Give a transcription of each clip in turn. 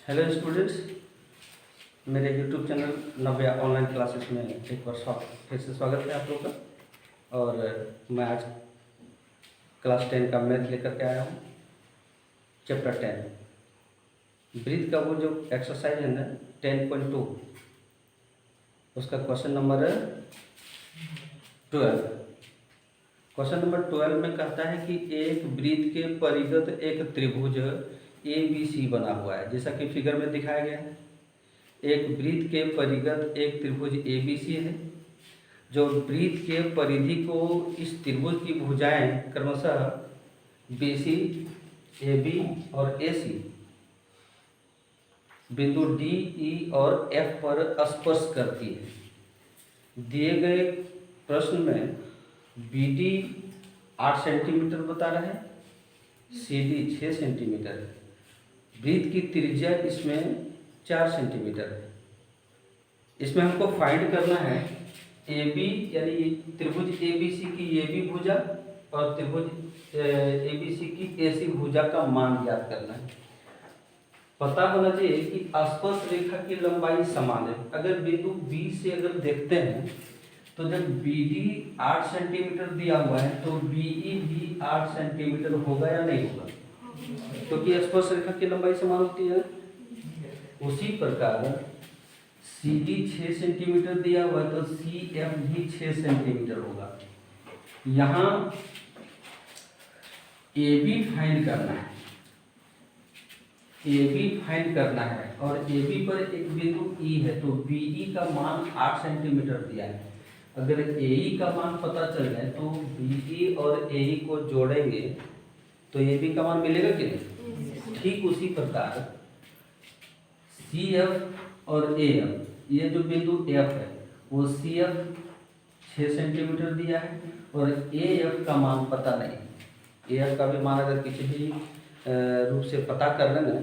Hello students, मेरे YouTube channel नव्या online classes में एक बार फिर से स्वागत है आप लोग का। और मैं आज क्लास 10 का मैथ लेकर के आया हूँ। चैप्टर 10 ब्रीथ का वो जो एक्सरसाइज है ना 10.2, उसका क्वेश्चन नंबर 12। क्वेश्चन नंबर 12 में कहता है कि एक वृत्त के परिगत एक त्रिभुज ABC बना हुआ है, जैसा कि फिगर में दिखाया गया है। एक वृत्त के परिगत एक त्रिभुज ABC है, जो वृत्त के परिधि को इस त्रिभुज की भुजाएं क्रमशः BC, AB और AC बिंदु D, E और F पर स्पर्श करती है। दिए गए प्रश्न में BD 8 सेंटीमीटर बता रहा है, CD 6 सेंटीमीटर है, वृत्त की त्रिज्या इसमें 4 सेंटीमीटर है। इसमें हमको फाइंड करना है AB यानी त्रिभुज ABC की AB भुजा और त्रिभुज ABC की AC भुजा का मान ज्ञात करना है। पता होना चाहिए कि स्पर्श रेखा की लंबाई समान है। अगर बिंदु B से अगर देखते हैं तो जब BD 8 सेंटीमीटर दिया हुआ है तो BE भी 8 सेंटीमीटर होगा या नहीं होगा, क्योंकि स्पर्श रेखा की लंबाई समान होती है। उसी प्रकार CD 6 सेंटीमीटर दिया हुआ है तो CF भी 6 सेंटीमीटर होगा। यहाँ AB फाइंड करना है, AB फाइंड करना है और AB पर एक बिंदु E है तो BE का मान 8 सेंटीमीटर दिया है। अगर AE का मान पता चल जाए तो BE और AE को जोड़ेंगे तो AB का मान मिलेगा कि नहीं। ठीक उसी प्रकार CF और AF, ये जो बिंदु F है वो CF 6 सेंटीमीटर दिया है और AF का मान पता नहीं। AF का भी मान अगर किसी भी रूप से पता कर लेना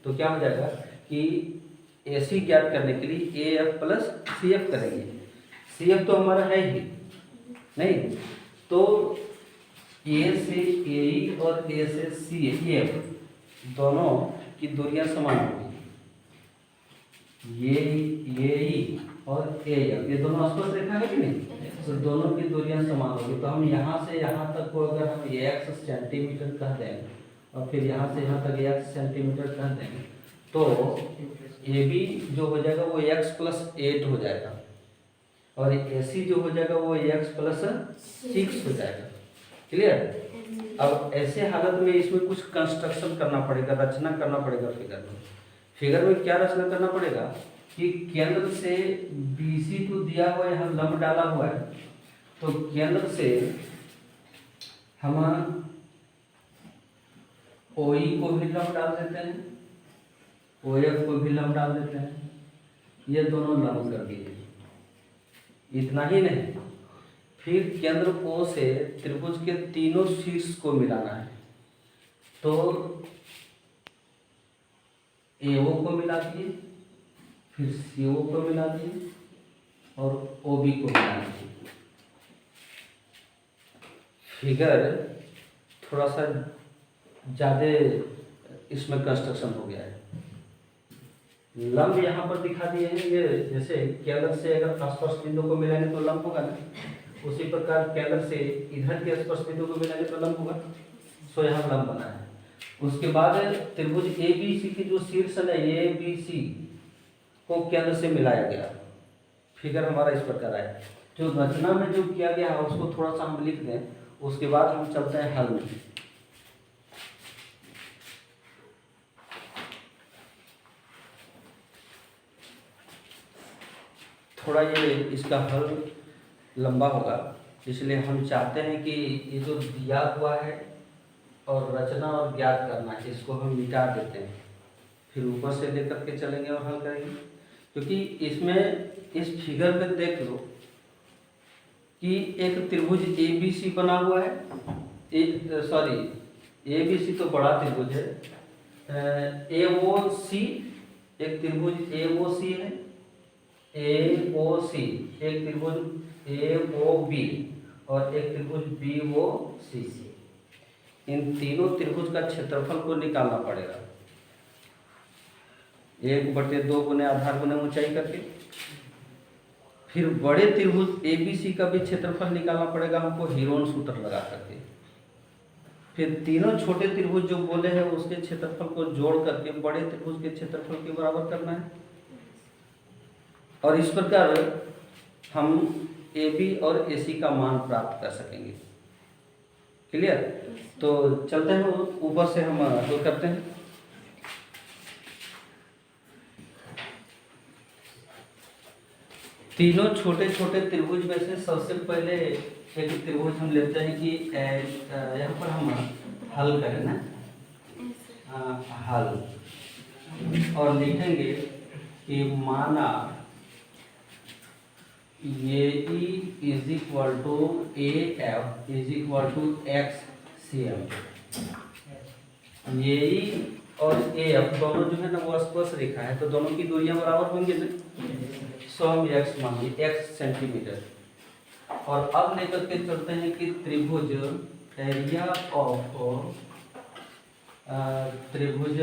तो क्या हो जाएगा कि AC ज्ञात करने के लिए AF प्लस CF करेंगे। CF तो हमारा है ही नहीं, तो A से AE और A से CF दोनों की दूरियां समान होगी। ये AE और AF ये दोनों स्पर्श रेखा है कि नहीं, तो दोनों की दूरियां समान होगी। तो हम यहाँ से यहाँ तक को अगर हम x सेंटीमीटर कह दें और फिर यहाँ से यहाँ तक x सेंटीमीटर कह दें तो AB जो हो जाएगा वो x प्लस 8 हो जाएगा और AC जो हो जाएगा वो x प्लस 6 हो जाएगा। क्लियर। अब ऐसे हालत में इसमें कुछ कंस्ट्रक्शन करना पड़ेगा, रचना करना पड़ेगा। फिगर में क्या रचना करना पड़ेगा कि केंद्र से BC को दिया हुआ यहाँ लंब डाला हुआ है, तो केंद्र से हम OE को भी लंब डाल देते हैं, OF को भी लंब डाल देते हैं। ये दोनों लंब कर दिए। इतना ही नहीं, फिर केंद्र O से त्रिभुज के तीनों शीर्ष को मिलाना है, तो AO को मिला दिए, फिर CO को मिला दिए और OB को मिला दिए। फिगर थोड़ा सा ज़्यादा इसमें कंस्ट्रक्शन हो गया है। लंब यहाँ पर दिखा दिए हैं, ये जैसे केंद्र से अगर स्पर्श बिंदु को मिलाएंगे तो लंब होगा ना, उसी प्रकार केंद्र से इधर के स्पर्श बिंदु को मिलाएंगे तो लंब होगा। सो यहाँ लंब बना है। उसके बाद त्रिभुज ABC की जो शीर्ष है ABC को केंद्र से मिलाया गया। फिगर हमारा इस प्रकार है। जो रचना में जो किया गया है उसको थोड़ा सा हम लिख दें, उसके बाद हम चलते हैं हल में। थोड़ा ये इसका हल लंबा होगा, इसलिए हम चाहते हैं कि ये जो दिया हुआ है और रचना और ज्ञात करना है इसको हम मिटा देते हैं, फिर ऊपर से लेकर के चलेंगे और हल करेंगे। क्योंकि इसमें इस फिगर में देख लो कि एक त्रिभुज ABC बना हुआ है, ABC तो बड़ा त्रिभुज है, AOC एक त्रिभुज AOC है, AOC एक त्रिभुज AOB और एक त्रिभुज BOC। इन तीनों त्रिभुज का क्षेत्रफल को निकालना पड़ेगा। 1/2 गुने आधार गुने ऊंचाई करके। फिर बड़े त्रिभुज एबीसी का भी क्षेत्रफल निकालना पड़ेगा हमको हीरोन सूत्र लगा करके। फिर तीनों छोटे त्रिभुज जो बोले हैं उसके क्षेत्रफल को जोड़ करके बड़े त्रिभुज के क्षेत्रफल के बराबर करना है। और इस प्रकार हम AB और AC का मान प्राप्त कर सकेंगे। क्लियर? तो चलते हैं ऊपर से हम हल करते हैं। तीनों छोटे छोटे त्रिभुज में से सबसे पहले एक त्रिभुज हम लेते हैं कि यहाँ पर हम हल करें ना, हल, और लिखेंगे कि माना AE is equal to AF is equal to XCM। AE और AF दोनों जो है ना वो स्पर्श रेखा है, तो दोनों की दूरियां बराबर होंगी ना। सो हम x मानिए x सेंटीमीटर। और अब लेकर के चलते हैं कि त्रिभुज एरिया ऑफ त्रिभुज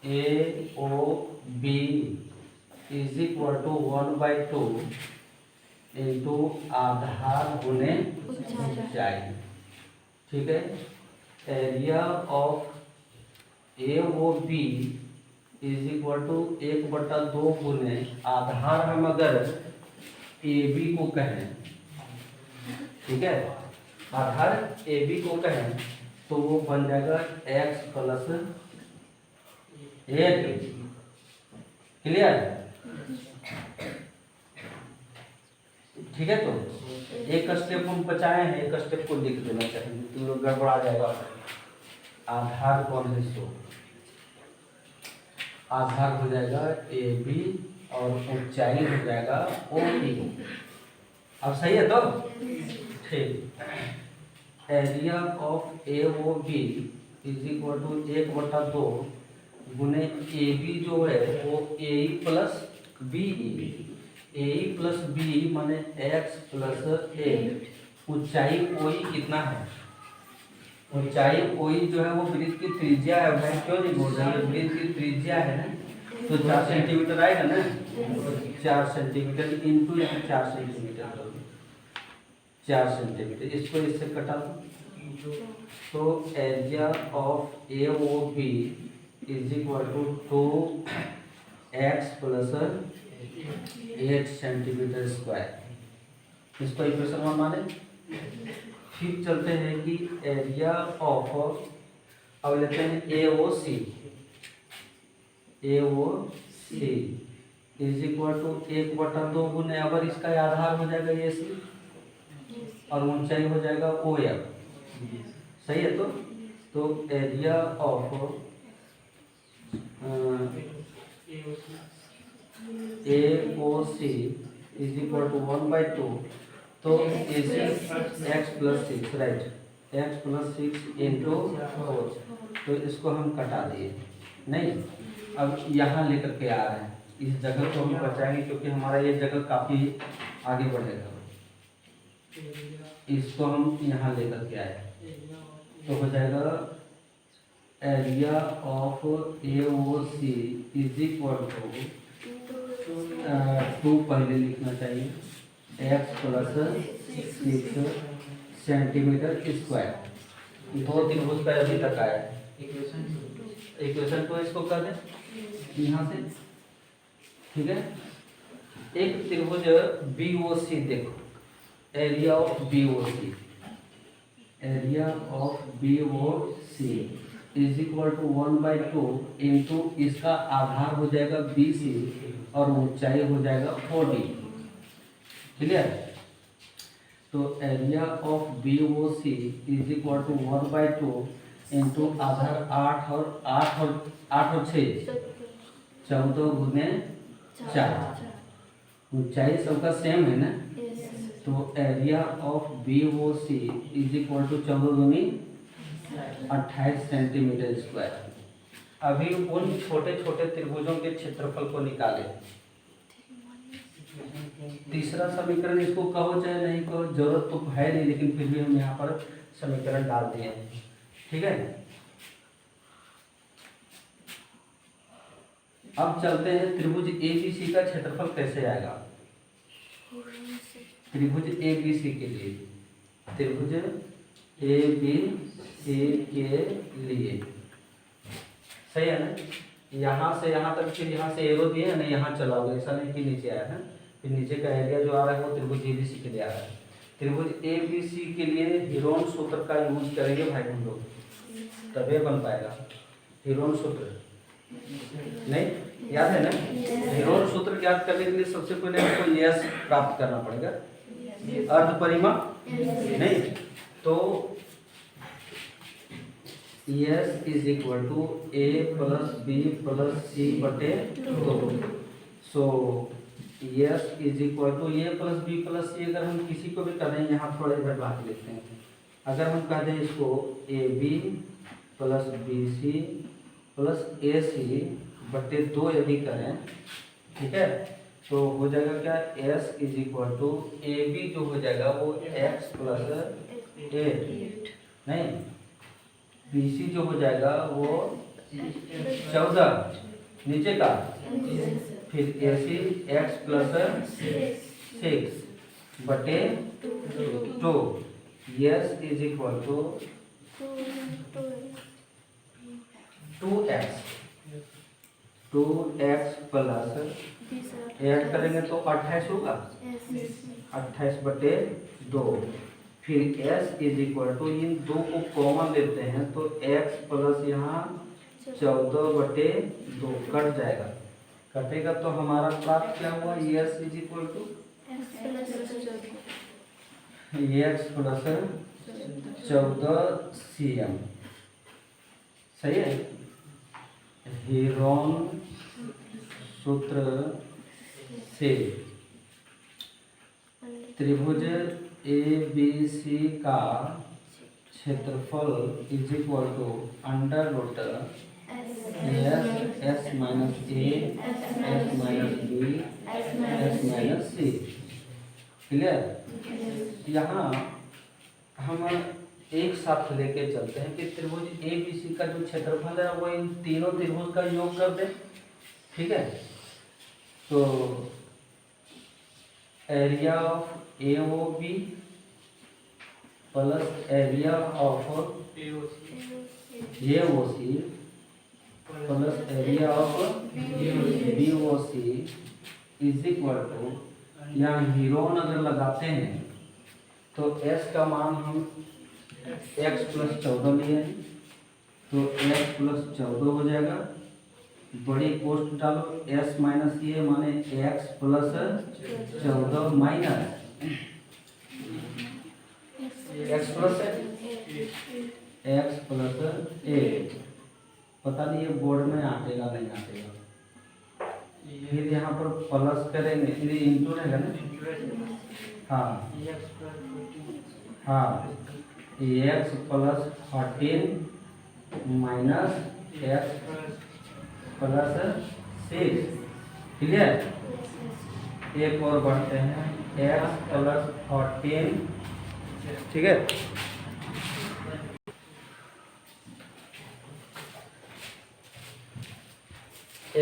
AOB is equal to 1/2 into आधार गुने ऊंचाई। ठीक है, area of AOB is equal to 1/2 गुने आधार हम अगर AB को कहें, ठीक है, आधार AB को कहें तो वो बन जाएगा x प्लस 8। क्लियर? ठीक है, तो एक स्टेप हम बचाए हैं, एक स्टेप को लिख देना चाहिए, तो गड़बड़ा जाएगा। आधार कौन है? सो आधार हो जाएगा AB और ऊंचाई हो जाएगा OE। अब सही है तो ठीक। Area of AOB is equal to 1/2 गुने AB जो है वो AE plus BE। AE plus BE माने x प्लस 8। ऊंचाई OE कितना है? ऊंचाई OE जो है वो वृत्त की त्रिज्या है भाई, क्यों नहीं बोल रहे हैं? वृत्त की त्रिज्या है ना, तो 4 सेंटीमीटर आएगा ना। 4 सेंटीमीटर इंटू यहाँ 4 सेंटीमीटर, 4 सेंटीमीटर, इसको इससे कटा दो। तो area of AOB is equal to 2x plus 8 centimetre square. इसको इक्वेशन 1 माने। फिर चलते हैं कि एरिया ऑफ, अब लेते हैं AOC इज इक्वल टू 1/2 गुने, अगर इसका आधार हो जाएगा AC और ऊंचाई हो जाएगा OF। सही है? तो area of AOC is equal to 1/2, तो AC x plus 6, right, x plus 6 into 4। तो इसको हम कटा दिए नहीं, अब यहाँ लेकर के आ रहे हैं, इस जगह को हम बचाएंगे क्योंकि हमारा ये जगह काफ़ी आगे बढ़ेगा। इसको हम यहाँ लेकर के आए तो हो जाएगा area of AOC is equal to 2 पहले लिखना चाहिए, x प्लस 6 सेंटीमीटर स्क्वायर। 2 त्रिभुज का अभी तक आया है। इक्वेशन को इसको कर दें यहाँ से। ठीक है, एक त्रिभुज BOC देखो, area of BOC is equal to 1/2 into इसका आधार हो जाएगा BC और ऊंचाई हो जाएगा 40। क्लियर? तो area of BOC is equal to 1/2 into आधार 8 और 6 14 गुने 4। ऊंचाई सबका सेम है ना, तो area of BOC is equal to 14 दूनी 28 सेंटीमीटर स्क्वायर। अभी उन छोटे छोटे त्रिभुजों के क्षेत्रफल को निकालें। तीसरा समीकरण, इसको कहो चाहे नहीं कहो, जरूरत तो है नहीं, लेकिन फिर भी हम यहाँ पर समीकरण डाल दिए हैं। ठीक है, अब चलते हैं त्रिभुज ए बी सी का क्षेत्रफल कैसे आएगा। त्रिभुज ए बी सी के लिए, त्रिभुज ए बी सी के लिए, सही है ना। यहाँ से यहाँ तक, फिर यहाँ से एरो दिए है ना, यहाँ चलाओगे, ऐसा नहीं कि नीचे आया है। फिर नीचे का एरिया जो आ रहा है वो त्रिभुज ए बी सी के लिए आ रहा है। त्रिभुज ए बी सी के लिए हीरोन सूत्र का यूज करेंगे भाई हम लोग, तभी बन पाएगा। हीरोन सूत्र नहीं याद है ना। हीरोन सूत्र ज्ञात करने के लिए सबसे पहले हमको यस प्राप्त करना पड़ेगा, अर्ध परिमाप नहीं, तो S is equal to A plus B plus C बटे 2। So S is equal to A plus B plus C. अगर हम किसी को भी कर दें, यहाँ थोड़ा इधर बात लेते हैं, अगर हम कह दें इसको A B plus B C plus A C बटे 2 यदि करें, ठीक है, तो हो जाएगा क्या, S is equal to A B जो हो जाएगा वो एक्स प्लस 8 नहीं, बी सी जो हो जाएगा वो 14 नीचे का, फिर ए सी एक्स प्लस 6 बटे 2। S is equal to 2x plus add करेंगे तो 28 होगा, 28 बटे 2। फिर s इज इक्वल टू, इन दो को कॉमन लेते हैं तो x प्लस यहाँ 14 बटे 2 कट जाएगा, कटेगा तो हमारा प्राप्त क्या हुआ, s is equal to x plus 14 cm। सही है। हीरोन सूत्र से त्रिभुज ए बी सी का क्षेत्रफल is equal to under root S minus A S minus B S minus C. Clear. यहाँ हम एक साथ लेके चलते हैं कि त्रिभुज ए बी सी का जो क्षेत्रफल है वो इन तीनों त्रिभुज का योग कर दे, ठीक है। तो area of A O B plus area of A O C plus area of B O C is equal to, यहाँ हीरोन अगर लगाते हैं तो s का मान हम x प्लस 14 लिए हैं, तो x प्लस 14 हो जाएगा, बड़ी पोस्ट डालो, s माइनस ये माने x plus 14 minus x plus 8, पता नहीं ये बोर्ड में आटेगा नहीं आटेगा। फिर यहाँ पर प्लस करेंगे, फिर इंटू रहेगा ना, हाँ हाँ, x plus 14 minus x plus 6। Clear. एक और बढ़ते हैं, एक्स प्लस 14, ठीक है।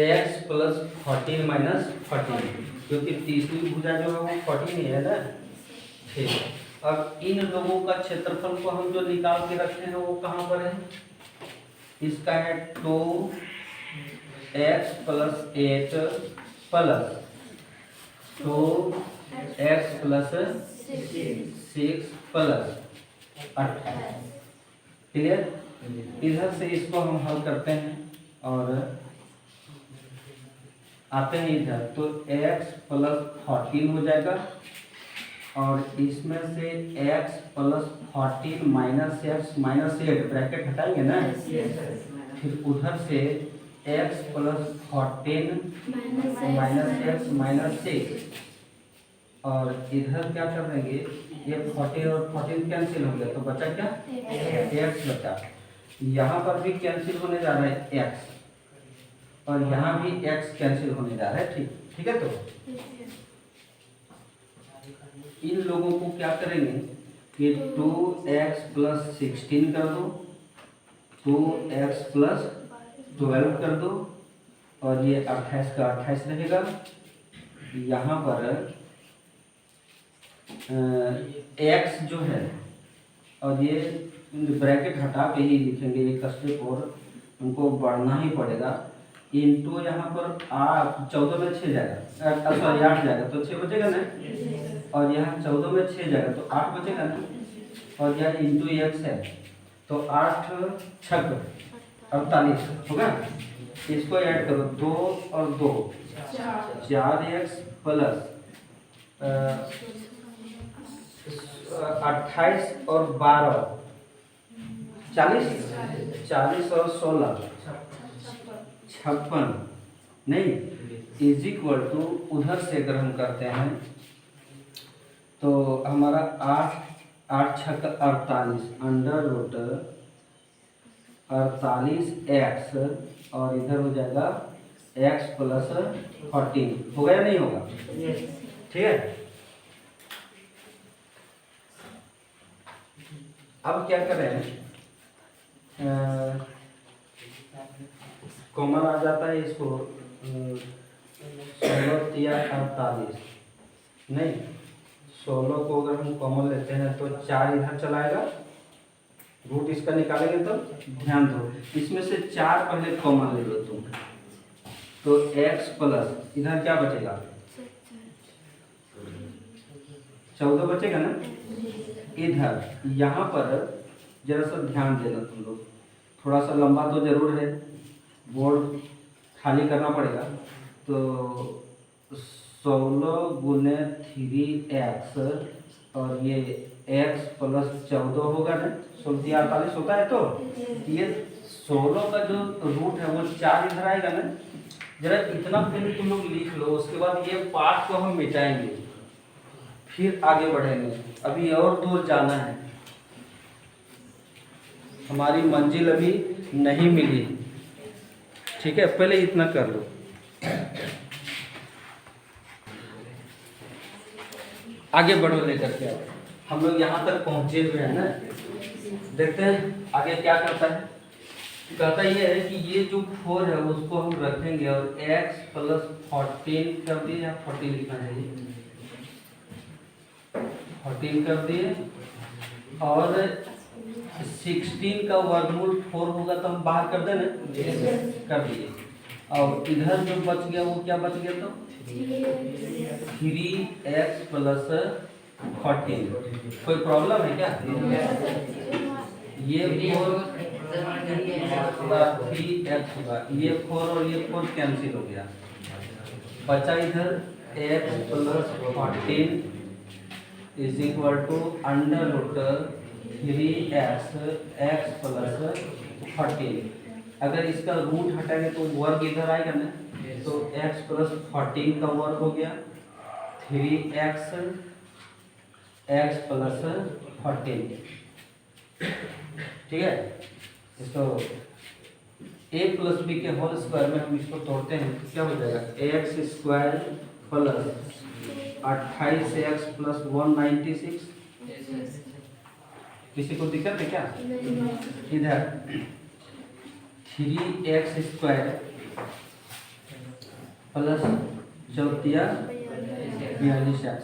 एक्स प्लस 14 माइनस 14, क्योंकि तीसरी भुजा जो है वो 14 ही है ना। ठीक। अब इन लोगों का क्षेत्रफल को हम जो निकाल के रखते हैं वो कहाँ पर है, इसका है 2x plus 8 plus 2x plus 6 plus 28। Clear. इधर से इसको हम हल करते हैं और आते हैं इधर, तो x प्लस 14 हो जाएगा और इसमें से x plus 14 minus x minus 8 bracket हटाएंगे ना, फिर उधर से x plus 14 minus x minus 6 और इधर क्या कर देंगे, ये 14 और 14 कैंसिल हो गया तो बचा क्या, x बचा। यहाँ पर भी कैंसिल होने जा रहा है x और यहाँ भी x कैंसिल होने जा रहा है, ठीक है। तो इन लोगों को क्या करेंगे कि 2x प्लस 16 कर दो, 2x प्लस 12 कर दो और ये 28 का 28 रहेगा। यहाँ पर x जो है, और ये ब्रैकेट हटा के ही लिखेंगे, एक स्टेप और हमको बढ़ना ही पड़ेगा। इनटू यहाँ पर 14 में 6 जाएगा, सॉरी 8 जाएगा तो 6 बचेगा ना, और यहाँ 14 में 6 जाएगा तो 8 बचेगा ना, और यह इंटू एक्स है तो 8 6 48 होगा। इसको ऐड करो, 2 और 2 4x प्लस 28 और 12 40 40 और 16 56 नहीं, इज इक्वल टू उधर से अगर हम करते हैं तो हमारा 8 6 48 अंडर रूट 48x और इधर हो जाएगा x प्लस 14। होगा या नहीं होगा? ठीक है। अब क्या करें, कॉमन आ जाता है इसको, 16 या 48 नहीं, 16 को अगर हम कॉमन लेते हैं तो 4 इधर चलाएगा, रूट इसका निकालेंगे तो ध्यान दो इसमें से 4 पहले कॉमन ले लो तुम, तो x प्लस इधर क्या बचेगा 14 बचेगा ना। इधर यहाँ पर जरा सा ध्यान देना तुम लोग, थोड़ा सा लंबा तो जरूर है, बोर्ड खाली करना पड़ेगा। तो 16 गुने 3x और ये x प्लस 14 होगा ना, 16 या 48 होता है। तो ये 16 का जो रूट है वो 4 इधर आएगा ना। जरा इतना पहले तुम लोग लिख लो, उसके बाद ये पार्ट को हम मिटाएंगे, फिर आगे बढ़ेंगे। अभी और दूर जाना है, हमारी मंजिल अभी नहीं मिली। ठीक है, पहले इतना कर लो। आगे बढ़ो लेकर के आओ, हम लोग यहाँ तक पहुँचे हुए हैं ना। देखते हैं आगे क्या करता है। कहता ये है कि ये जो 4 है उसको हम रखेंगे और x प्लस 14 कर दिए, या 14 लिखना चाहिए, 14 कर दिए, और 16 का वर्गमूल 4 होगा तो हम बाहर कर देना, कर दिए। और इधर जो बच गया वो क्या बच गया, तो 3x प्लस 14। कोई प्रॉब्लम है क्या? ये 3x होगा, ये 4 और ये 4 कैंसिल हो गया, बचा इधर x plus 14 is equal to under root 3x x plus 14। अगर इसका रूट हटाएंगे तो वर्ग इधर आएगा ना, तो x प्लस 14 का वर्ग हो गया 3x x प्लस 14। ठीक है, इसको a प्लस बी के होल स्क्वायर में हम इसको तोड़ते हैं तो क्या हो जाएगा, x square plus 28x plus 196। किसी को दिक्कत है क्या? इधर 3x स्क्वायर प्लस 42x,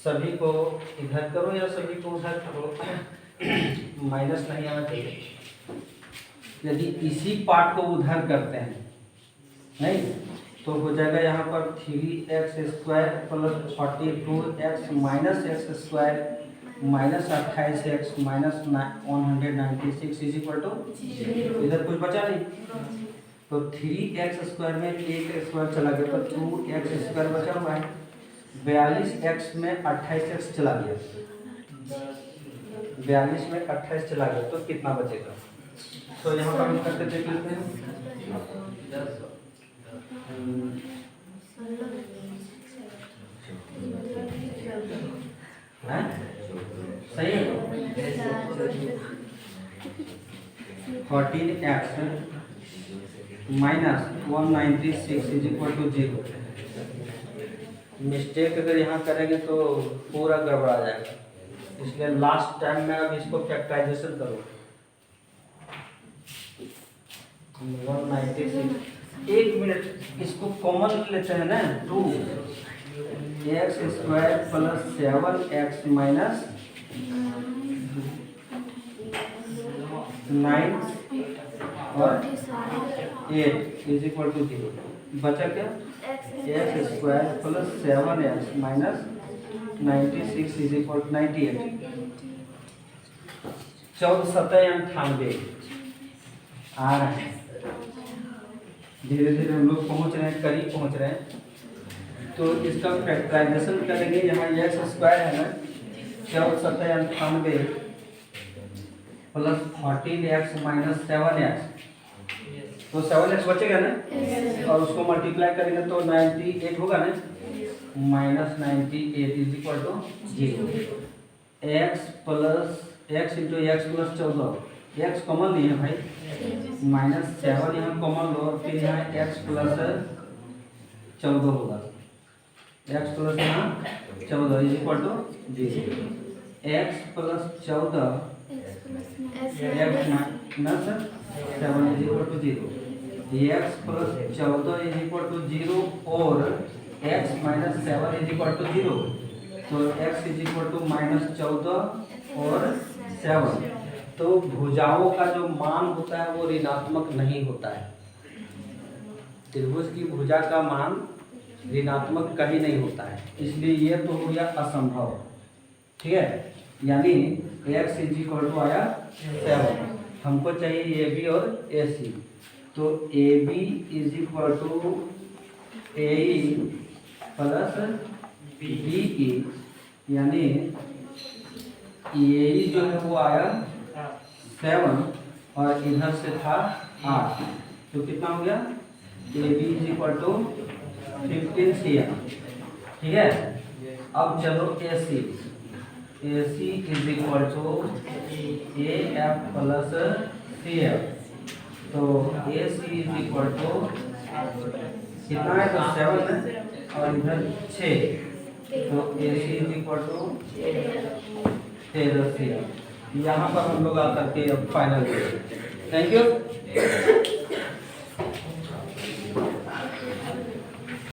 सभी को इधर करो या सभी को उधर करो, माइनस नहीं आना चाहिए। यदि इसी पार्ट को उधर करते हैं नहीं तो हो जाएगा यहाँ पर 3x square plus 42x minus X square minus 28x minus 196 is equal to, इधर कुछ बचा नहीं, तो 3x स्क्वायर में एक स्क्वायर चला गया तो 2x स्क्वायर बचा हुआ है, 42x में 28x चला गया, 42 में 28 चला गया तो कितना बचेगा। तो यहाँ पर हम करके देख लेते हैं। सही है, 14x minus 196 is equal to 0। Mistake अगर यहाँ करेंगे तो पूरा गड़बड़ा जाएगा, इसलिए लास्ट टाइम में अब इसको फैक्टराइजेशन करो। 196। एक मिनट, इसको कॉमन लेते हैं ना, 2x² प्लस 7x माइनस 9 और 8 इज इक्वल टू 0। बचा क्या? x² plus 7x minus 96 is equal to 98। 1498 आ रहा है। धीरे धीरे हम लोग पहुंच रहे हैं, करीब पहुंच रहे हैं। तो इसका फैक्टराइजेशन करेंगे। यहाँ x² है ना, 1497 प्लस 14x माइनस 7x, तो 7x बचेगा ना, और उसको मल्टीप्लाई करेंगे तो 98 होगा ना, minus 98 is equal to 0। x plus x into X plus 14, x common लिए भाई, माइनस 7 यहाँ कॉमन लो, और फिर यहाँ x प्लस 14 होगा, x प्लस यहाँ 14 is equal to 0। x plus 14 x minus 7 is equal to 0। x plus 14 is equal to 0 और x minus 7 is equal to 0, तो x is equal to minus 14 और 7। तो भुजाओं का जो मान होता है वो ऋणात्मक नहीं होता है। त्रिभुज की भुजा का मान ऋणात्मक कहीं नहीं होता है, इसलिए ये तो हो गया असंभव। ठीक है, यानी x इज इक्वल टू आया 7। हमको चाहिए AB और AC, तो AB is equal to AE plus BE, यानी AE जो है वो आया 7 और इधर से था 8, तो कितना हो गया? AB is equal to 15 CM। ठीक है, अब चलो AC is equal to AF plus CF, तो AC इज इक्वल टू कितना है? तो 7 है और इधर 6, तो AC is equal to 13 CF। यहाँ पर हम लोग आकर के अब फाइनल करेंगे। Thank you.